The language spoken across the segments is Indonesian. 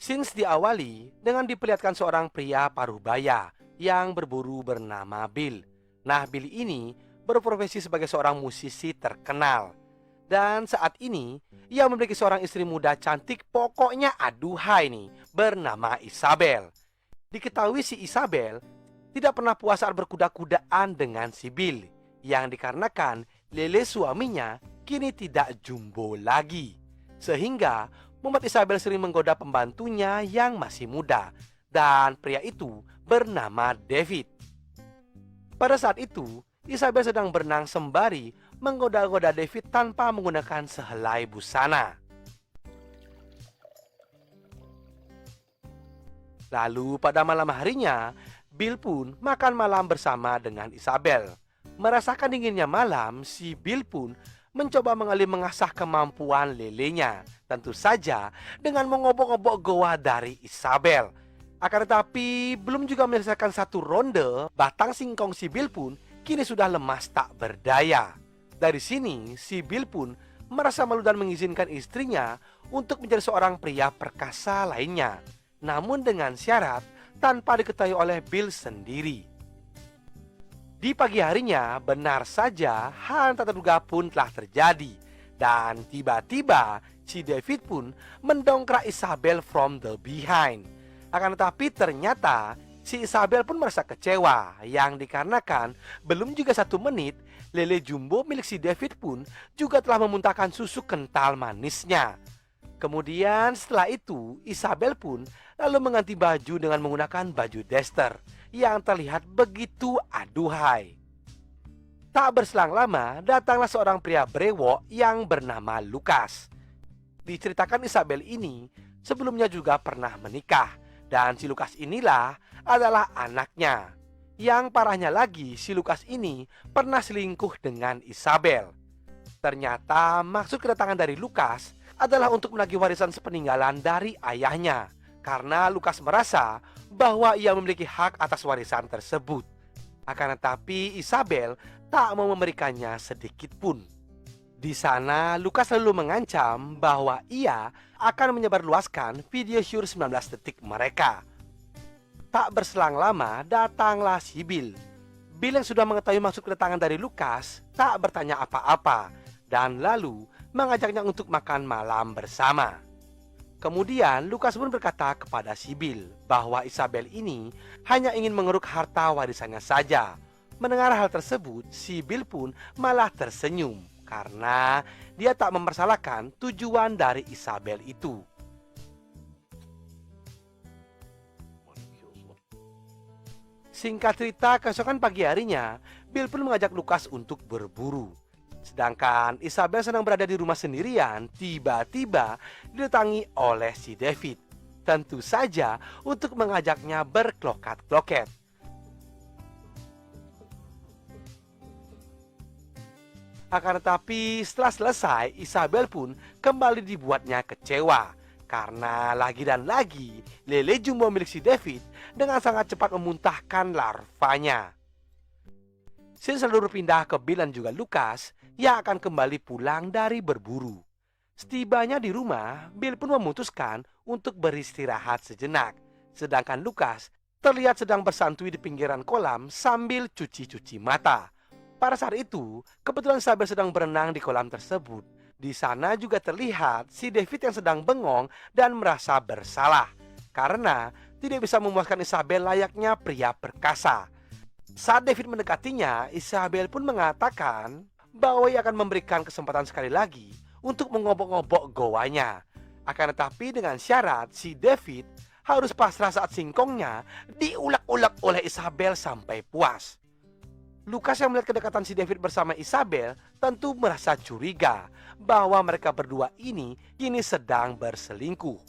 Scenes diawali dengan diperlihatkan seorang pria paruh baya yang berburu bernama Bill. Nah, Bill ini berprofesi sebagai seorang musisi terkenal. Dan saat ini, ia memiliki seorang istri muda cantik, pokoknya aduhai nih, bernama Isabel. Diketahui si Isabel tidak pernah puas saat berkuda-kudaan dengan si Bill, yang dikarenakan lele suaminya kini tidak jumbo lagi. Sehingga membuat Isabel sering menggoda pembantunya yang masih muda, dan pria itu bernama David. Pada saat itu, Isabel sedang berenang sembari menggoda-goda David tanpa menggunakan sehelai busana. Lalu pada malam harinya, Bill pun makan malam bersama dengan Isabel. Merasakan dinginnya malam, si Bill pun mencoba mengasah kemampuan lelenya. Tentu saja dengan mengobok-obok goa dari Isabel. Akan tetapi belum juga menyelesaikan satu ronde, batang singkong si Bill pun kini sudah lemas tak berdaya. Dari sini, si Bill pun merasa malu dan mengizinkan istrinya untuk menjadi seorang pria perkasa lainnya. Namun dengan syarat tanpa diketahui oleh Bill sendiri. Di pagi harinya, benar saja hal yang tak terduga pun telah terjadi. Dan tiba-tiba si David pun mendongkrak Isabel from the behind. Akan tetapi ternyata si Isabel pun merasa kecewa, yang dikarenakan belum juga 1 menit, lele jumbo milik si David pun juga telah memuntahkan susu kental manisnya. Kemudian setelah itu, Isabel pun lalu mengganti baju dengan menggunakan baju daster yang terlihat begitu aduhai. Tak berselang lama, datanglah seorang pria brewok yang bernama Lukas. Diceritakan Isabel ini sebelumnya juga pernah menikah, dan si Lukas inilah adalah anaknya. Yang parahnya lagi, si Lukas ini pernah selingkuh dengan Isabel. Ternyata maksud kedatangan dari Lukas adalah untuk menagih warisan sepeninggalan dari ayahnya, karena Lukas merasa bahwa ia memiliki hak atas warisan tersebut. Akan tetapi Isabel tak mau memberikannya sedikit pun. Di sana Lukas selalu mengancam bahwa ia akan menyebarluaskan video syur 19 detik mereka. Tak berselang lama, datanglah si Bill. Bill yang sudah mengetahui maksud kedatangan dari Lukas tak bertanya apa-apa, dan lalu mengajaknya untuk makan malam bersama. Kemudian Lukas pun berkata kepada si Bill bahwa Isabel ini hanya ingin mengeruk harta warisannya saja. Mendengar hal tersebut, si Bill pun malah tersenyum karena dia tak mempersalahkan tujuan dari Isabel itu. Singkat cerita, keesokan pagi harinya, Bill pun mengajak Lukas untuk berburu. Sedangkan Isabel sedang berada di rumah sendirian, tiba-tiba didatangi oleh si David. Tentu saja untuk mengajaknya berklokat-kloket. Akan tetapi setelah selesai, Isabel pun kembali dibuatnya kecewa. Karena lagi dan lagi, lele jumbo milik si David dengan sangat cepat memuntahkan larvanya. Scene selalu berpindah ke Bill dan juga Lukas yang akan kembali pulang dari berburu. Setibanya di rumah, Bill pun memutuskan untuk beristirahat sejenak. Sedangkan Lukas terlihat sedang bersantui di pinggiran kolam sambil cuci-cuci mata. Pada saat itu, kebetulan Isabel sedang berenang di kolam tersebut. Di sana juga terlihat si David yang sedang bengong dan merasa bersalah karena tidak bisa memuaskan Isabel layaknya pria perkasa. Saat David mendekatinya, Isabel pun mengatakan bahwa ia akan memberikan kesempatan sekali lagi untuk mengobok-ngobok goanya. Akan tetapi dengan syarat si David harus pasrah saat singkongnya diulek-ulek oleh Isabel sampai puas. Lukas yang melihat kedekatan si David bersama Isabel tentu merasa curiga bahwa mereka berdua ini kini sedang berselingkuh.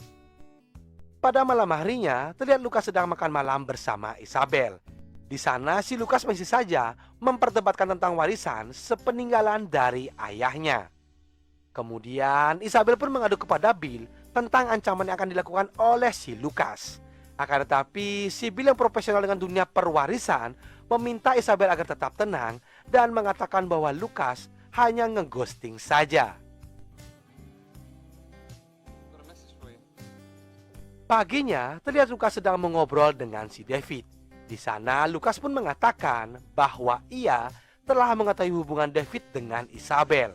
Pada malam harinya, terlihat Lukas sedang makan malam bersama Isabel. Di sana si Lukas masih saja memperdebatkan tentang warisan sepeninggalan dari ayahnya. Kemudian Isabel pun mengadu kepada Bill tentang ancaman yang akan dilakukan oleh si Lukas. Akan tetapi si Bill yang profesional dengan dunia perwarisan meminta Isabel agar tetap tenang dan mengatakan bahwa Lukas hanya ngeghosting saja. Paginya, terlihat Lukas sedang mengobrol dengan si David. Di sana, Lukas pun mengatakan bahwa ia telah mengetahui hubungan David dengan Isabel.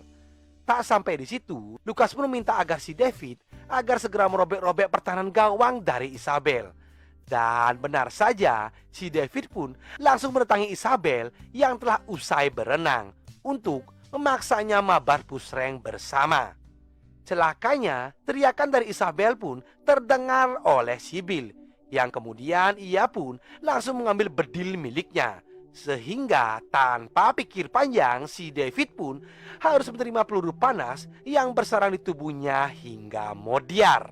Tak sampai di situ, Lukas pun meminta agar si David agar segera merobek-robek pertahanan gawang dari Isabel. Dan benar saja, si David pun langsung mendatangi Isabel yang telah usai berenang untuk memaksanya mabar pusreng bersama. Celakanya, teriakan dari Isabel pun terdengar oleh Sibyl, yang kemudian ia pun langsung mengambil bedil miliknya. Sehingga tanpa pikir panjang, si David pun harus menerima peluru panas yang bersarang di tubuhnya hingga modiar.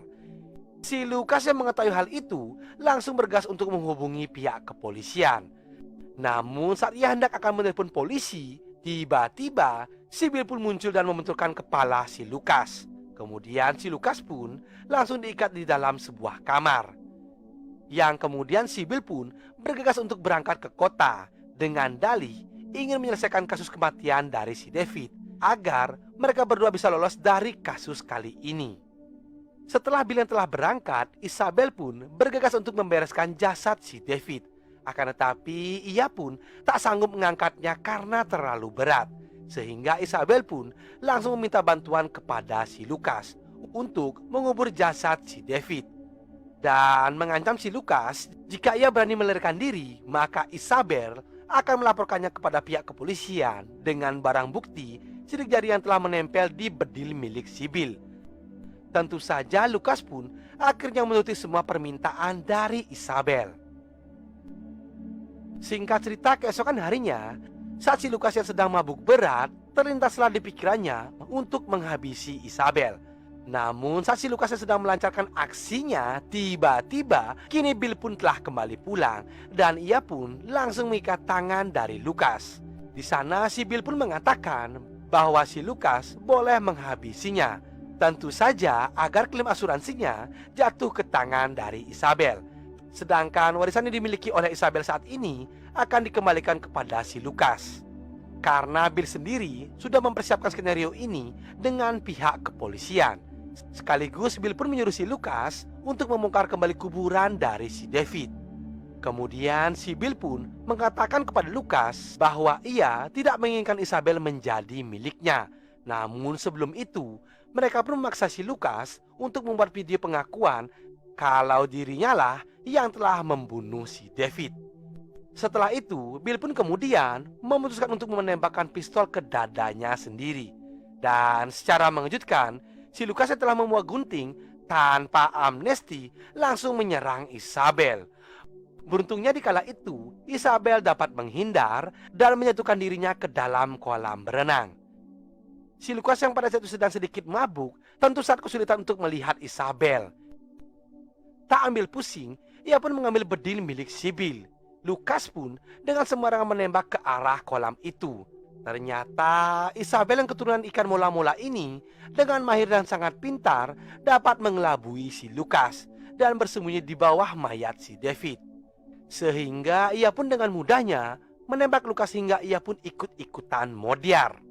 Si Lukas yang mengetahui hal itu langsung bergegas untuk menghubungi pihak kepolisian. Namun saat ia hendak akan menelepon polisi, tiba-tiba Sibyl pun muncul dan membenturkan kepala si Lukas. Kemudian si Lukas pun langsung diikat di dalam sebuah kamar. Yang kemudian Sibyl pun bergegas untuk berangkat ke kota dengan dalih ingin menyelesaikan kasus kematian dari si David agar mereka berdua bisa lolos dari kasus kali ini. Setelah Bill yang telah berangkat, Isabel pun bergegas untuk membereskan jasad si David. Akan tetapi ia pun tak sanggup mengangkatnya karena terlalu berat. Sehingga Isabel pun langsung meminta bantuan kepada si Lukas untuk mengubur jasad si David. Dan mengancam si Lukas jika ia berani melarikan diri, maka Isabel akan melaporkannya kepada pihak kepolisian dengan barang bukti sidik jari yang telah menempel di bedil milik Sibyl. Tentu saja Lukas pun akhirnya menuruti semua permintaan dari Isabel. Singkat cerita, keesokan harinya, saat si Lukas yang sedang mabuk berat, terlintaslah di pikirannya untuk menghabisi Isabel. Namun saat si Lukas yang sedang melancarkan aksinya, tiba-tiba kini Bill pun telah kembali pulang dan ia pun langsung mengikat tangan dari Lukas. Di sana si Bill pun mengatakan bahwa si Lukas boleh menghabisinya, tentu saja agar klaim asuransinya jatuh ke tangan dari Isabel. Sedangkan warisan yang dimiliki oleh Isabel saat ini akan dikembalikan kepada si Lukas. Karena Bill sendiri sudah mempersiapkan skenario ini dengan pihak kepolisian. Sekaligus Bill pun menyuruh si Lukas untuk membongkar kembali kuburan dari si David. Kemudian si Bill pun mengatakan kepada Lukas bahwa ia tidak menginginkan Isabel menjadi miliknya. Namun sebelum itu, mereka pun memaksa si Lukas untuk membuat video pengakuan kalau dirinya lah yang telah membunuh si David. Setelah itu, Bill pun kemudian memutuskan untuk menembakkan pistol ke dadanya sendiri. Dan secara mengejutkan, si Lukas yang telah membawa gunting tanpa amnesti langsung menyerang Isabel. Beruntungnya di kala itu, Isabel dapat menghindar dan menyatukan dirinya ke dalam kolam berenang. Si Lukas yang pada saat itu sedang sedikit mabuk tentu saat kesulitan untuk melihat Isabel. Tak ambil pusing, ia pun mengambil bedil milik Sibyl. Lukas pun dengan sembarangan menembak ke arah kolam itu. Ternyata Isabel yang keturunan ikan mola-mola ini dengan mahir dan sangat pintar dapat mengelabui si Lukas dan bersembunyi di bawah mayat si David. Sehingga ia pun dengan mudahnya menembak Lukas hingga ia pun ikut-ikutan modiar.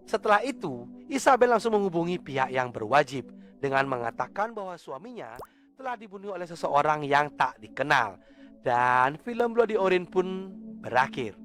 Setelah itu, Isabel langsung menghubungi pihak yang berwajib dengan mengatakan bahwa suaminya telah dibunuh oleh seseorang yang tak dikenal. Dan film Bloody Orange pun berakhir.